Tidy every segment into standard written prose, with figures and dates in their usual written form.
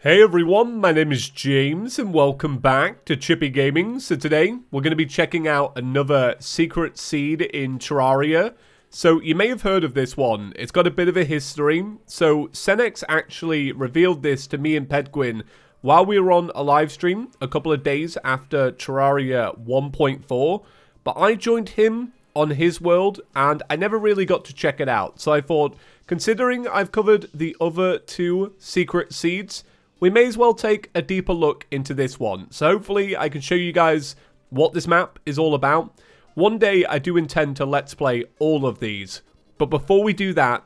Hey everyone, my name is James and welcome back to ChippyGaming. So today we're going to be checking out another secret seed in Terraria. So you may have heard of this one. It's got a bit of a history. So Senex actually revealed this to me and Pedguin while we were on a live stream a couple of days after Terraria 1.4. But I joined him on his world and I never really got to check it out. So I thought, considering I've covered the other two secret seeds, we may as well take a deeper look into this one. So hopefully I can show you guys what this map is all about. One day I do intend to let's play all of these. But before we do that,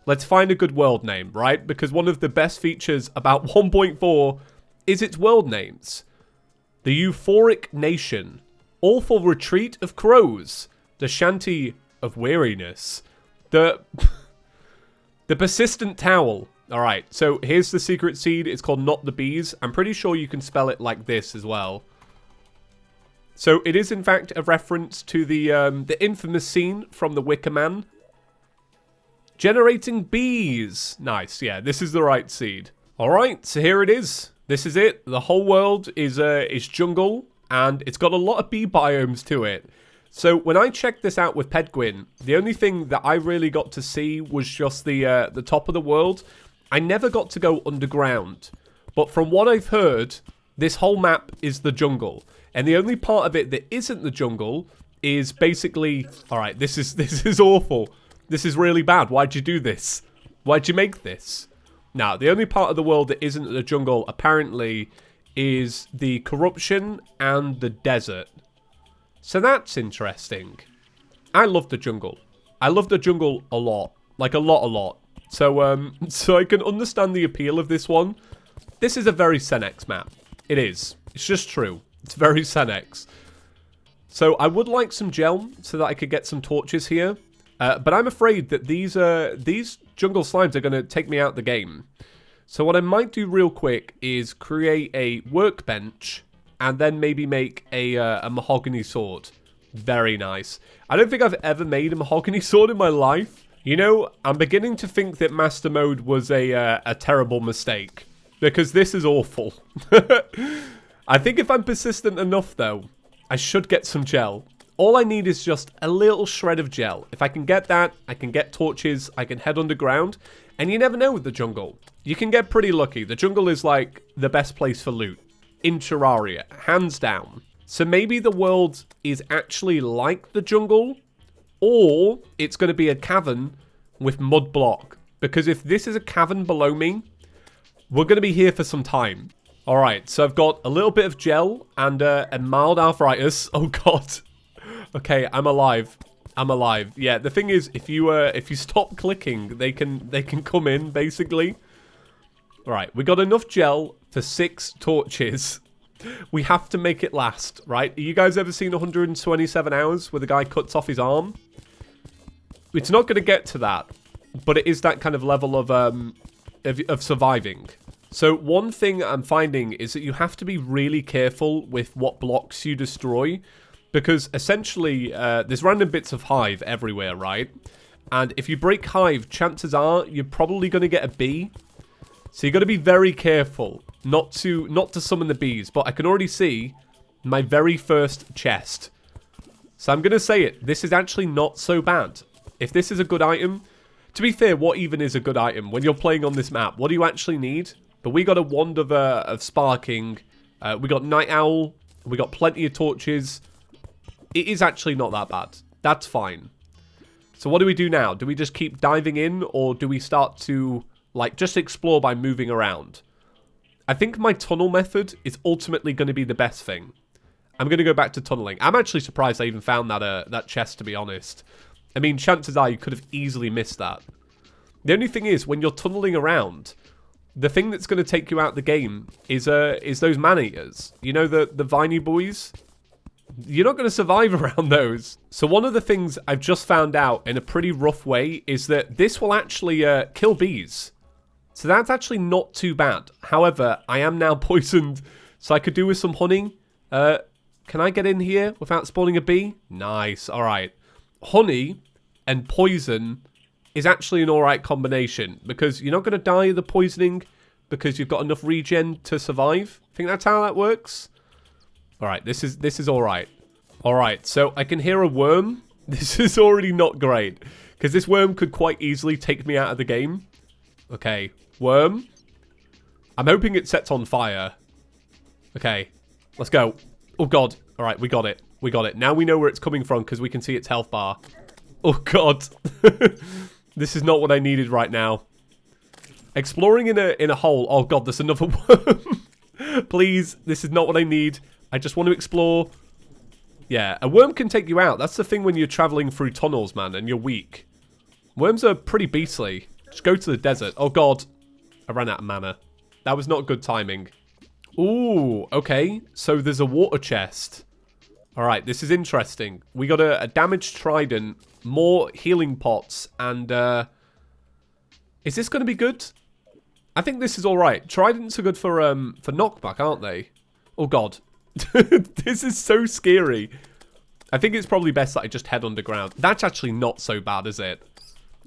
let's find a good world name, right? Because one of the best features about 1.4 is its world names. The Euphoric Nation. All for Retreat of Crows. The Shanty of Weariness. The Persistent Towel. Alright, so here's the secret seed. It's called Not the Bees. I'm pretty sure you can spell it like this as well. So it is in fact a reference to the infamous scene from The Wicker Man. Generating bees. Nice, yeah, this is the right seed. Alright, so here it is. This is it. The whole world is jungle, and it's got a lot of bee biomes to it. So when I checked this out with Pedguin, the only thing that I really got to see was just the top of the world. I never got to go underground, but from what I've heard, this whole map is the jungle, and the only part of it that isn't the jungle is basically, all right, this is awful. This is really bad. Why'd you do this? Why'd you make this? Now, the only part of the world that isn't the jungle apparently is the corruption and the desert. So that's interesting. I love the jungle. I love the jungle a lot, like a lot. So, so I can understand the appeal of this one. This is a very Senex map. It is. It's just true. It's very Senex. So I would like some gel so that I could get some torches here. But I'm afraid that these jungle slimes are going to take me out the game. So what I might do real quick is create a workbench and then maybe make a mahogany sword. Very nice. I don't think I've ever made a mahogany sword in my life. You know, I'm beginning to think that Master Mode was a terrible mistake. Because this is awful. I think if I'm persistent enough, though, I should get some gel. All I need is just a little shred of gel. If I can get that, I can get torches, I can head underground. And you never know with the jungle. You can get pretty lucky. The jungle is like the best place for loot in Terraria, hands down. So maybe the world is actually like the jungle, or it's going to be a cavern with mud block. Because if this is a cavern below me, we're going to be here for some time. Alright, so I've got a little bit of gel and a mild arthritis. Oh god. Okay, I'm alive. I'm alive. Yeah, the thing is, if you stop clicking, they can come in, basically. Alright, we got enough gel for 6 torches. We have to make it last, right? Are you guys ever seen 127 hours where the guy cuts off his arm? It's not going to get to that, but it is that kind of level of surviving. So one thing I'm finding is that you have to be really careful with what blocks you destroy, because essentially there's random bits of hive everywhere, right? And if you break hive, chances are you're probably going to get a bee. So you got to be very careful not to summon the bees. But I can already see my very first chest. So I'm going to say it. This is actually not so bad. If this is a good item, to be fair, what even is a good item when you're playing on this map? What do you actually need? But we got a wand of sparking. We got night owl. We got plenty of torches. It is actually not that bad. That's fine. So what do we do now? Do we just keep diving in, or do we start to like just explore by moving around? I think my tunnel method is ultimately going to be the best thing. I'm going to go back to tunneling. I'm actually surprised I even found that chest, to be honest. I mean, chances are you could have easily missed that. The only thing is, when you're tunneling around, the thing that's going to take you out the game is those man-eaters. You know, the viney boys? You're not going to survive around those. So one of the things I've just found out in a pretty rough way is that this will actually kill bees. So that's actually not too bad. However, I am now poisoned, so I could do with some honey. Can I get in here without spawning a bee? Nice, alright. Honey and poison is actually an alright combination, because you're not going to die of the poisoning, because you've got enough regen to survive. I think that's how that works. All right, this is all right. All right, so I can hear a worm. This is already not great because this worm could quite easily take me out of the game. Okay, worm. I'm hoping it sets on fire. Okay, let's go. Oh, God. All right, we got it. We got it. Now we know where it's coming from because we can see its health bar. Oh, God. This is not what I needed right now. Exploring in a hole. Oh, God, there's another worm. Please, this is not what I need. I just want to explore. Yeah, a worm can take you out. That's the thing when you're traveling through tunnels, man, and you're weak. Worms are pretty beastly. Just go to the desert. Oh, God. I ran out of mana. That was not good timing. Ooh, okay. So there's a water chest. All right, this is interesting. We got a damaged trident, more healing pots, and is this going to be good? I think this is all right. Tridents are good for knockback, aren't they? Oh, God. This is so scary. I think it's probably best that I just head underground. That's actually not so bad, is it?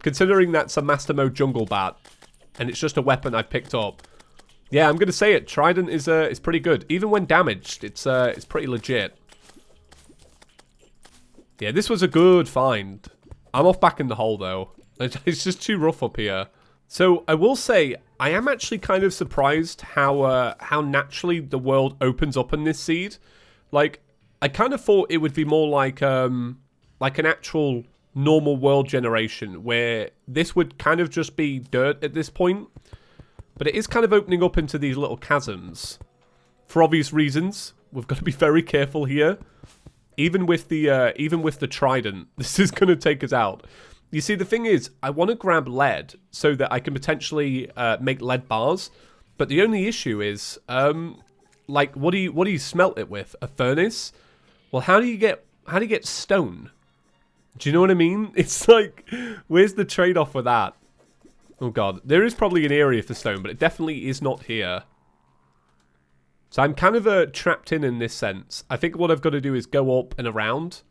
Considering that's a Master Mode Jungle Bat, and it's just a weapon I've picked up. Yeah, I'm going to say it. Trident is pretty good. Even when damaged, it's pretty legit. Yeah, this was a good find. I'm off back in the hole, though. It's just too rough up here. So, I will say, I am actually kind of surprised how naturally the world opens up in this seed. Like, I kind of thought it would be more like an actual normal world generation, where this would kind of just be dirt at this point. But it is kind of opening up into these little chasms. For obvious reasons, we've got to be very careful here. Even with the trident, this is going to take us out. You see, the thing is, I want to grab lead so that I can potentially make lead bars. But the only issue is, like, what do you smelt it with? A furnace? Well, how do you get stone? Do you know what I mean? It's like, where's the trade-off with that? Oh, God. There is probably an area for stone, but it definitely is not here. So I'm kind of trapped in this sense. I think what I've got to do is go up and around.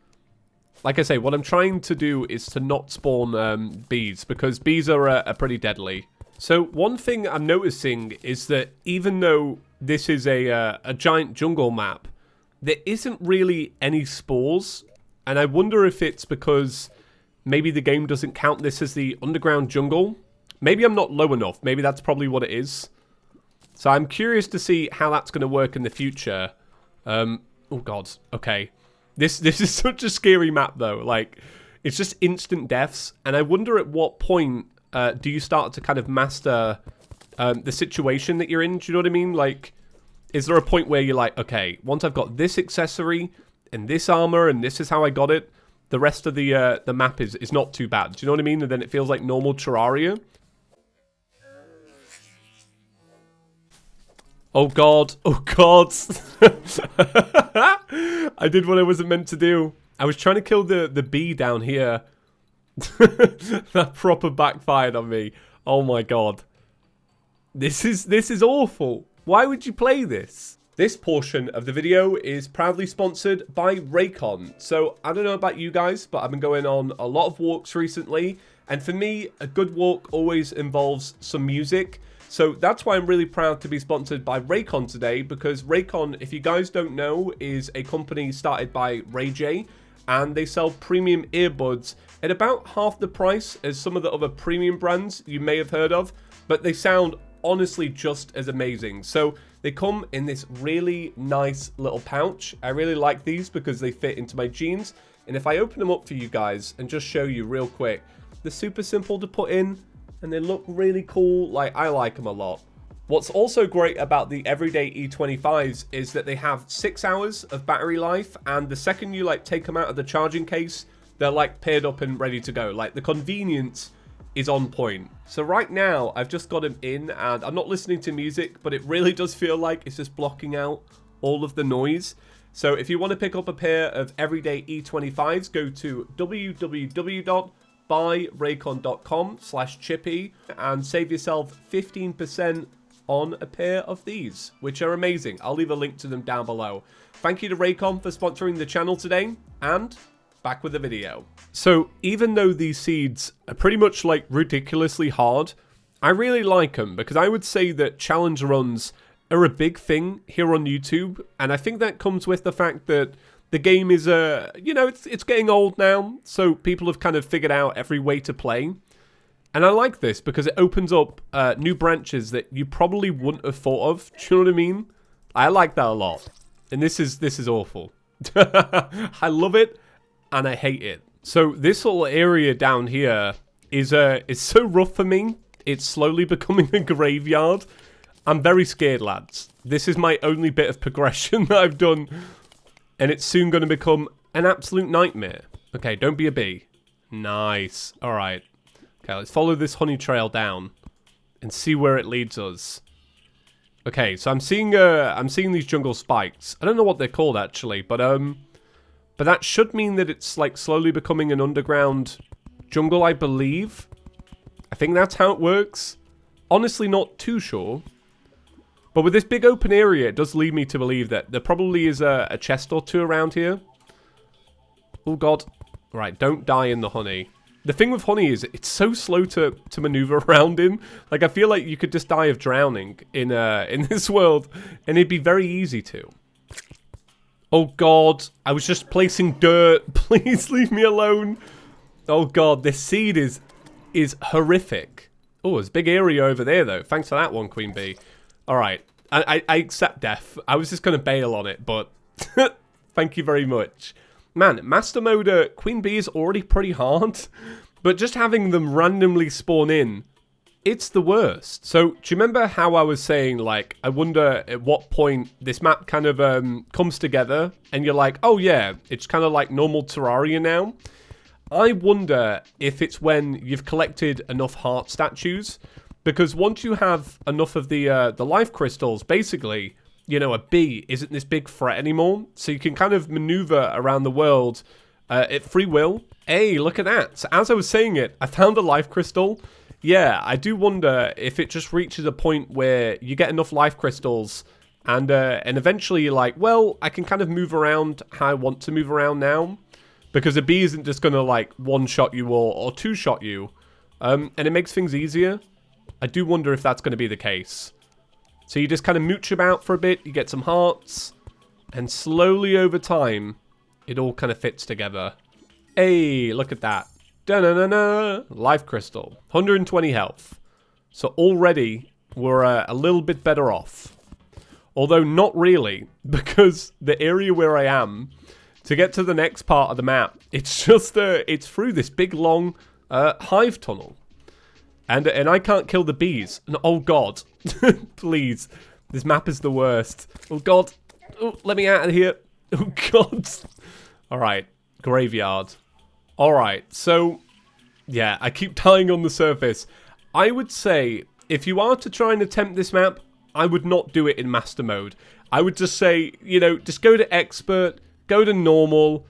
Like I say, what I'm trying to do is to not spawn bees, because bees are pretty deadly. So one thing I'm noticing is that even though this is a giant jungle map, there isn't really any spores. And I wonder if it's because maybe the game doesn't count this as the underground jungle. Maybe I'm not low enough. Maybe that's probably what it is. So I'm curious to see how that's going to work in the future. Oh, God. Okay. This is such a scary map, though. Like, it's just instant deaths. And I wonder at what point do you start to kind of master the situation that you're in? Do you know what I mean? Like, is there a point where you're like, okay, once I've got this accessory and this armor and this is how I got it, the rest of the map is not too bad. Do you know what I mean? And then it feels like normal Terraria. Oh, God. Oh, God. I did what I wasn't meant to do. I was trying to kill the bee down here. That proper backfired on me. Oh, my God. This is awful. Why would you play this? This portion of the video is proudly sponsored by Raycon. So, I don't know about you guys, but I've been going on a lot of walks recently. And for me, a good walk always involves some music. So that's why I'm really proud to be sponsored by Raycon today, because Raycon, if you guys don't know, is a company started by Ray J, and they sell premium earbuds at about half the price as some of the other premium brands you may have heard of, but they sound honestly just as amazing. So they come in this really nice little pouch. I really like these because they fit into my jeans, and if I open them up for you guys and just show you real quick, they're super simple to put in. And they look really cool. Like, I like them a lot. What's also great about the everyday E25s is that they have 6 hours of battery life. And the second you, like, take them out of the charging case, they're, like, paired up and ready to go. Like, the convenience is on point. So right now, I've just got them in. And I'm not listening to music, but it really does feel like it's just blocking out all of the noise. So if you want to pick up a pair of everyday E25s, go to www.buyraycon.com/chippy and save yourself 15% on a pair of these, which are amazing. I'll leave a link to them down below. Thank you to Raycon for sponsoring the channel today, and back with the video. So even though these seeds are pretty much like ridiculously hard, I really like them because I would say that challenge runs are a big thing here on YouTube, and I think that comes with the fact that the game is you know, it's getting old now, so people have kind of figured out every way to play. And I like this because it opens up new branches that you probably wouldn't have thought of. Do you know what I mean? I like that a lot. And this is awful. I love it and I hate it. So this little area down here is so rough for me. It's slowly becoming a graveyard. I'm very scared, lads. This is my only bit of progression that I've done. And it's soon going to become an absolute nightmare. Okay, don't be a bee. Nice. All right. Okay, let's follow this honey trail down and see where it leads us. Okay, so I'm seeing these jungle spikes. I don't know what they're called actually, but that should mean that it's like slowly becoming an underground jungle, I believe. I think that's how it works. Honestly, not too sure. But with this big open area, it does lead me to believe that there probably is a chest or two around here. Oh god. Right, don't die in the honey. The thing with honey is it's so slow to maneuver around in. Like, I feel like you could just die of drowning in this world, and it'd be very easy to. Oh god, I was just placing dirt. Please leave me alone. Oh god, this seed is horrific. Oh, there's a big area over there though. Thanks for that one, Queen Bee. Alright, I accept death. I was just going to bail on it, but thank you very much. Man, Master Mode Queen Bee is already pretty hard, but just having them randomly spawn in, it's the worst. So, do you remember how I was saying, like, I wonder at what point this map kind of comes together, and you're like, oh yeah, it's kind of like normal Terraria now? I wonder if it's when you've collected enough heart statues, because once you have enough of the life crystals, basically, you know, a bee isn't this big threat anymore. So you can kind of maneuver around the world at free will. Hey, look at that. So as I was saying it, I found a life crystal. Yeah, I do wonder if it just reaches a point where you get enough life crystals and eventually you're like, well, I can kind of move around how I want to move around now. Because a bee isn't just going to like one-shot you or two-shot you. And it makes things easier. I do wonder if that's going to be the case. So you just kind of mooch about for a bit, you get some hearts, and slowly over time, it all kind of fits together. Hey, look at that. Da-na-na-na. Life crystal. 120 health. So already, we're a little bit better off. Although not really, because the area where I am, to get to the next part of the map, it's just, it's through this big long hive tunnel. And I can't kill the bees. And, oh god. Please. This map is the worst. Oh god. Oh, let me out of here. Oh god. Alright. Graveyard. Alright. So, yeah. I keep dying on the surface. I would say, if you are to try and attempt this map, I would not do it in master mode. I would just say, you know, just go to expert. Go to normal.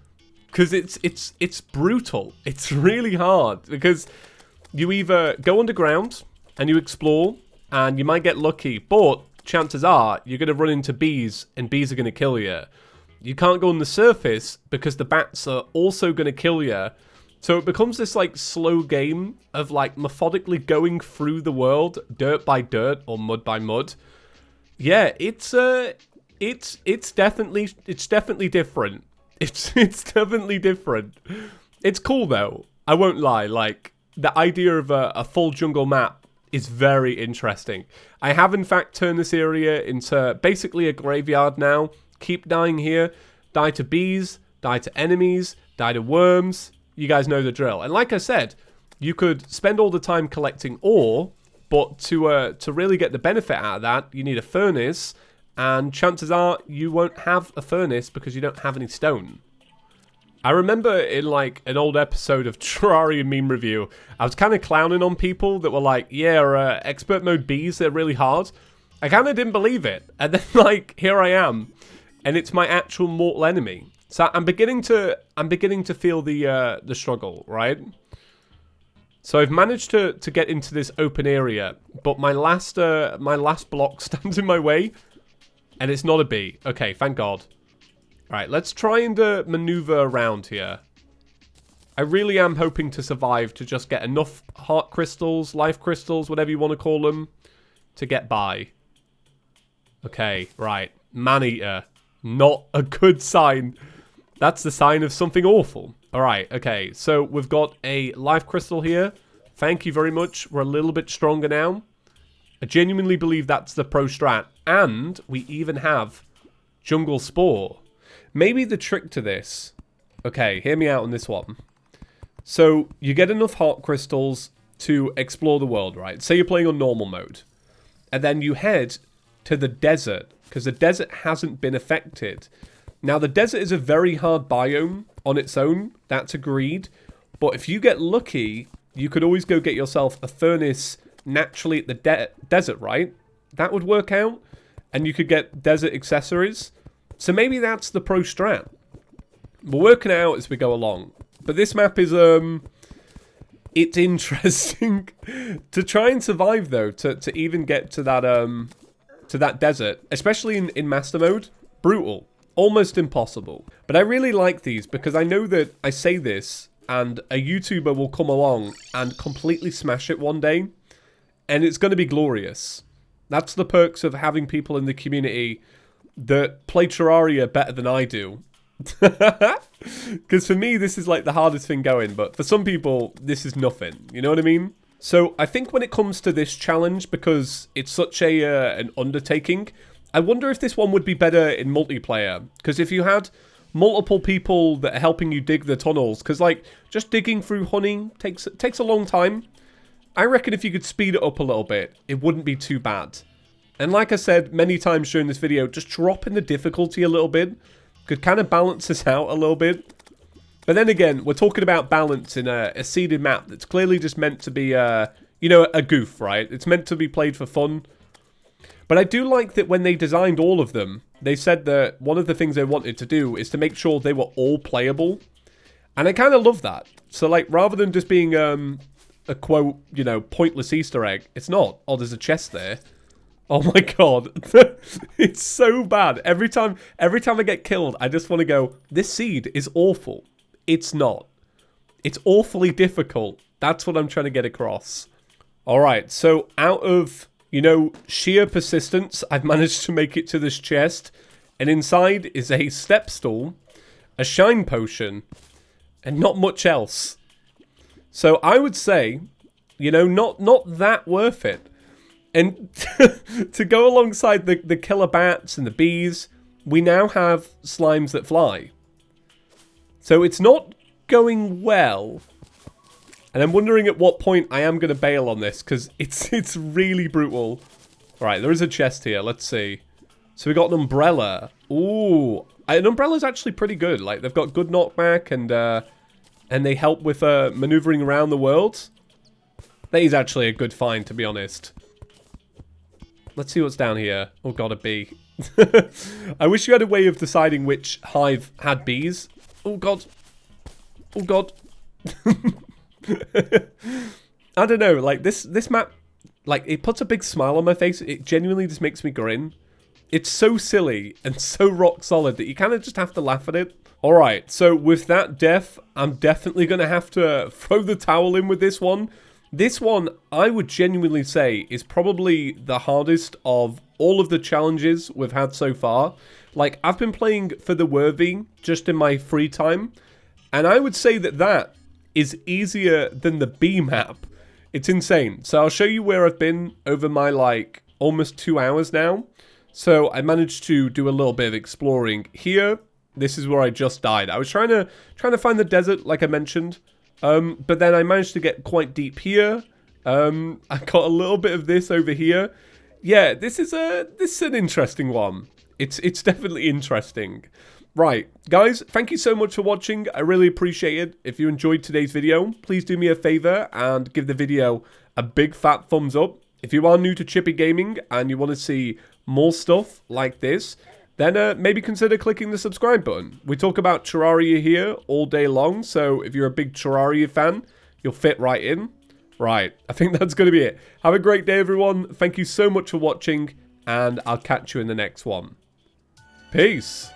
Because it's brutal. It's really hard. Because you either go underground and you explore and you might get lucky, but chances are you're going to run into bees and bees are going to kill you. You can't go on the surface because the bats are also going to kill you. So it becomes this like slow game of like methodically going through the world, dirt by dirt or mud by mud. Yeah, it's definitely different. It's definitely different. It's cool though. I won't lie. Like, the idea of a full jungle map is very interesting. I have in fact turned this area into basically a graveyard now. Keep dying here. Die to bees. Die to enemies. Die to worms. You guys know the drill. And like I said, you could spend all the time collecting ore, but to really get the benefit out of that, you need a furnace. And chances are you won't have a furnace because you don't have any stone. I remember in like an old episode of Terraria meme review, I was kind of clowning on people that were like, yeah, expert mode bees, they're really hard. I kind of didn't believe it. And then like, here I am. And it's my actual mortal enemy. So I'm beginning to feel the struggle, right? So I've managed to get into this open area, but my last block stands in my way. And it's not a bee. Okay, thank God. Right, let's try and maneuver around here. I really am hoping to survive to just get enough heart crystals, life crystals, whatever you want to call them, to get by. Okay, right. Man-eater. Not a good sign. That's the sign of something awful. Alright, okay. So we've got a life crystal here. Thank you very much. We're a little bit stronger now. I genuinely believe that's the pro strat. And we even have jungle spore. Maybe the trick to this... Okay, hear me out on this one. So, you get enough heart crystals to explore the world, right? Say you're playing on normal mode. And then you head to the desert, because the desert hasn't been affected. Now, the desert is a very hard biome on its own. That's agreed. But if you get lucky, you could always go get yourself a furnace naturally at the desert, right? That would work out. And you could get desert accessories. So maybe that's the pro strat. We're working it out as we go along. But this map is, it's interesting to try and survive, though, to even get to that desert, especially in master mode. Brutal. Almost impossible. But I really like these because I know that I say this and a YouTuber will come along and completely smash it one day. And it's going to be glorious. That's the perks of having people in the community that play Terraria better than I do. Because for me, this is like the hardest thing going, but for some people, this is nothing. You know what I mean? So I think when it comes to this challenge, because it's such an undertaking, I wonder if this one would be better in multiplayer. Because if you had multiple people that are helping you dig the tunnels, because like just digging through honey takes a long time. I reckon if you could speed it up a little bit, it wouldn't be too bad. And like I said many times during this video, just dropping the difficulty a little bit could kind of balance this out a little bit. But then again, we're talking about balance in a seeded map that's clearly just meant to be, you know, a goof, right? It's meant to be played for fun. But I do like that when they designed all of them, they said that one of the things they wanted to do is to make sure they were all playable. And I kind of love that. So, like, rather than just being a quote, you know, pointless Easter egg, it's not. Oh, there's a chest there. Oh my god. It's so bad. Every time I get killed, I just want to go, this seed is awful. It's not. It's awfully difficult. That's what I'm trying to get across. Alright, so out of, you know, sheer persistence, I've managed to make it to this chest. And inside is a step stool, a shine potion, and not much else. So I would say, you know, not that worth it. And to go alongside the killer bats and the bees, we now have slimes that fly. So it's not going well. And I'm wondering at what point I am going to bail on this, because it's really brutal. Alright, there is a chest here. Let's see. So we got an umbrella. Ooh. An umbrella's actually pretty good. Like, they've got good knockback and they help with maneuvering around the world. That is actually a good find, to be honest. Let's see what's down here. Oh god, a bee. I wish you had a way of deciding which hive had bees. Oh god. Oh god. I don't know, like this map, like it puts a big smile on my face. It genuinely just makes me grin. It's so silly and so rock solid that you kind of just have to laugh at it. Alright, so with that death, I'm definitely going to have to throw the towel in with this one. This one, I would genuinely say, is probably the hardest of all of the challenges we've had so far. Like, I've been playing for the Worthy just in my free time, and I would say that that is easier than the B map. It's insane. So I'll show you where I've been over my, like, almost 2 hours now. So I managed to do a little bit of exploring here. This is where I just died. I was trying to find the desert, like I mentioned. But then I managed to get quite deep here. I got a little bit of this over here. Yeah, this is an interesting one. It's definitely interesting. Right, guys, thank you so much for watching. I really appreciate it. If you enjoyed today's video, please do me a favor and give the video a big fat thumbs up. If you are new to ChippyGaming and you want to see more stuff like this, then maybe consider clicking the subscribe button. We talk about Terraria here all day long, so if you're a big Terraria fan, you'll fit right in. Right, I think that's going to be it. Have a great day, everyone. Thank you so much for watching, and I'll catch you in the next one. Peace.